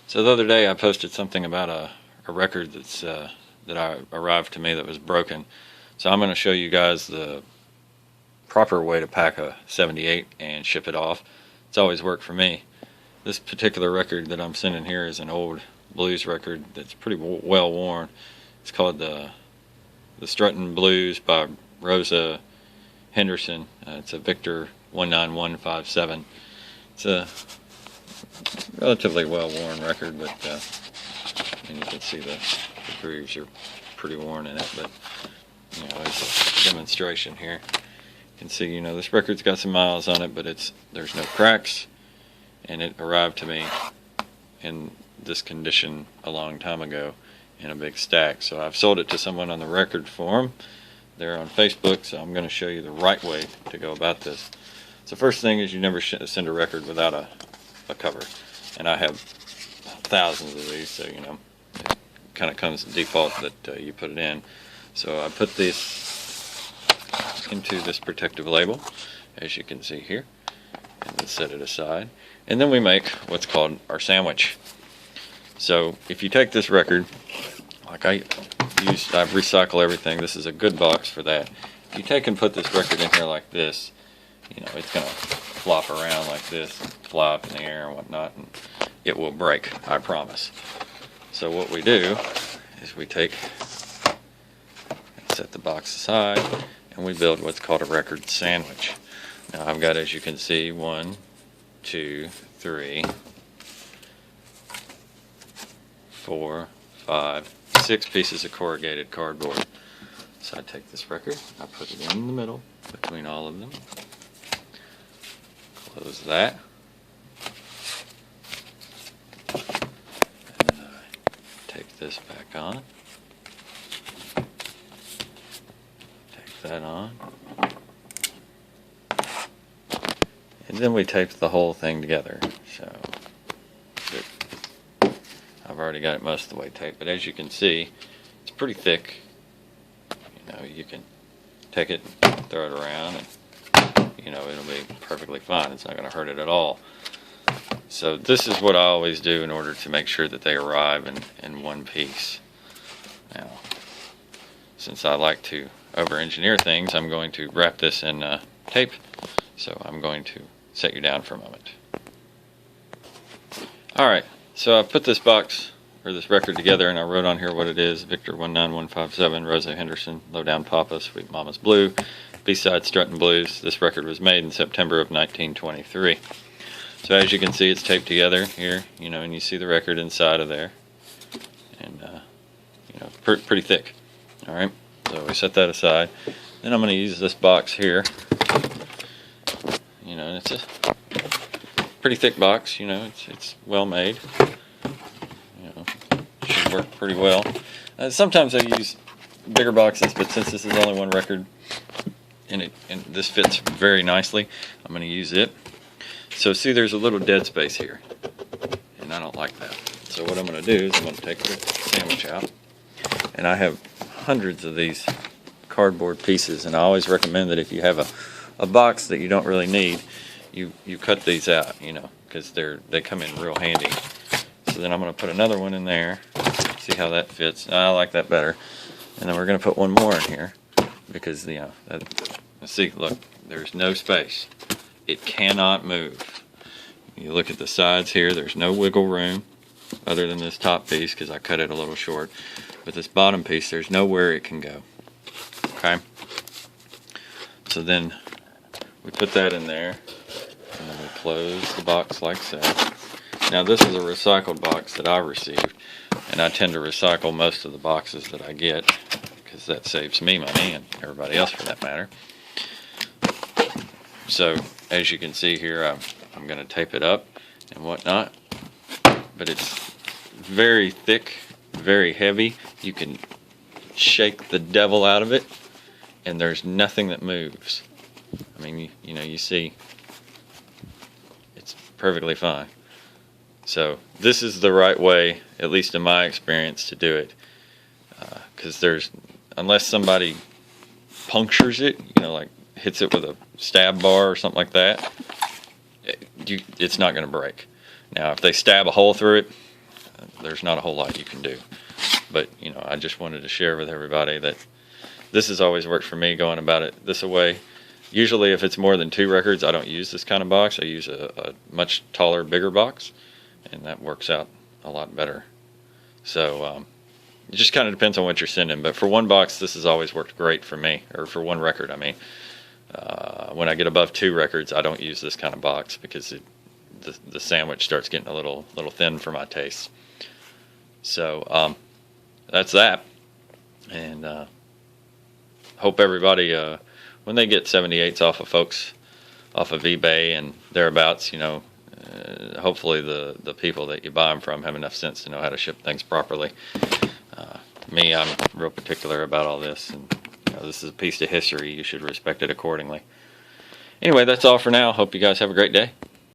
So the other day I posted something about a record that arrived to me that was broken. So I'm going to show you guys the proper way to pack a 78 and ship it off. It's always worked for me. This particular record that I'm sending here is an old blues record that's pretty well worn. It's called the Struttin' Blues by Rosa Henderson. It's a Victor 19157. It's a relatively well worn record, but and you can see the grooves are pretty worn in it, but as a demonstration here, you can see this record's got some miles on it, but there's no cracks, and it arrived to me in this condition a long time ago in a big stack. So I've sold it to someone on the record forum. They're on Facebook, so I'm going to show you the right way to go about this. So first thing is you never send a record without a cover, and I have thousands of these, so it kind of comes default that you put it in. So I put this into this protective label, as you can see here, and then set it aside, and then we make what's called our sandwich. So if you take this record, like I recycle everything. This is a good box for that. If you take and put this record in here like this, it's going to flop around like this, fly up in the air and whatnot, and it will break, I promise. So what we do is we take and set the box aside, and we build what's called a record sandwich. Now I've got, as you can see, 1, 2, 3, 4, 5, 6 pieces of corrugated cardboard. So I take this record, I put it in the middle between all of them, close that, and then I take this back on, take that on, and then we tape the whole thing together. So I've already got it most of the way taped, but as you can see, it's pretty thick. You can take it, throw it around, and it'll be perfectly fine. It's not going to hurt it at all. So this is what I always do in order to make sure that they arrive in one piece. Now, since I like to over-engineer things, I'm going to wrap this in tape. So I'm going to set you down for a moment. Alright, so I put this box, or this record, together, and I wrote on here what it is: Victor 19157, Rosa Henderson, Low Down Papa, Sweet Mama's Blue, B-side Struttin' Blues. This record was made in September of 1923. So as you can see, it's taped together here, and you see the record inside of there, and pretty thick. Alright, so we set that aside. Then I'm going to use this box here. It's a pretty thick box, it's well made. Should work pretty well. Sometimes I use bigger boxes, but since this is only one record and this fits very nicely, I'm going to use it. So see, there's a little dead space here, and I don't like that. So what I'm going to do is I'm going to take the sandwich out, and I have hundreds of these cardboard pieces, and I always recommend that if you have a box that you don't really need, you cut these out, because they come in real handy. So then I'm going to put another one in there, see how that fits. I like that better. And then we're going to put one more in here, because see, look, there's no space. It cannot move. You look at the sides here, there's no wiggle room other than this top piece, because I cut it a little short. But this bottom piece, there's nowhere it can go. Okay? So then we put that in there, and then we close the box like so. Now this is a recycled box that I received, and I tend to recycle most of the boxes that I get, because that saves me money, and everybody else for that matter. So as you can see here, I'm going to tape it up and whatnot, but it's very thick, very heavy. You can shake the devil out of it, and there's nothing that moves. I mean, you see, it's perfectly fine. So this is the right way, at least in my experience, to do it, because unless somebody punctures it, like hits it with a stab bar or something like that, it's not going to break. Now if they stab a hole through it, there's not a whole lot you can do. But, you know, I just wanted to share with everybody that this has always worked for me, going about it this way. Usually if it's more than 2 records, I don't use this kind of box. I use a much taller, bigger box, and that works out a lot better. So it just kind of depends on what you're sending. But for one box, this has always worked great for me, or for one record, I mean. When I get above 2 records, I don't use this kind of box because the sandwich starts getting a little thin for my taste. So that's that. And hope everybody, when they get 78s off of folks, off of eBay and thereabouts, you know, hopefully the people that you buy them from have enough sense to know how to ship things properly. Me, I'm real particular about all this, and you know, this is a piece of history. You should respect it accordingly. Anyway, that's all for now. Hope you guys have a great day.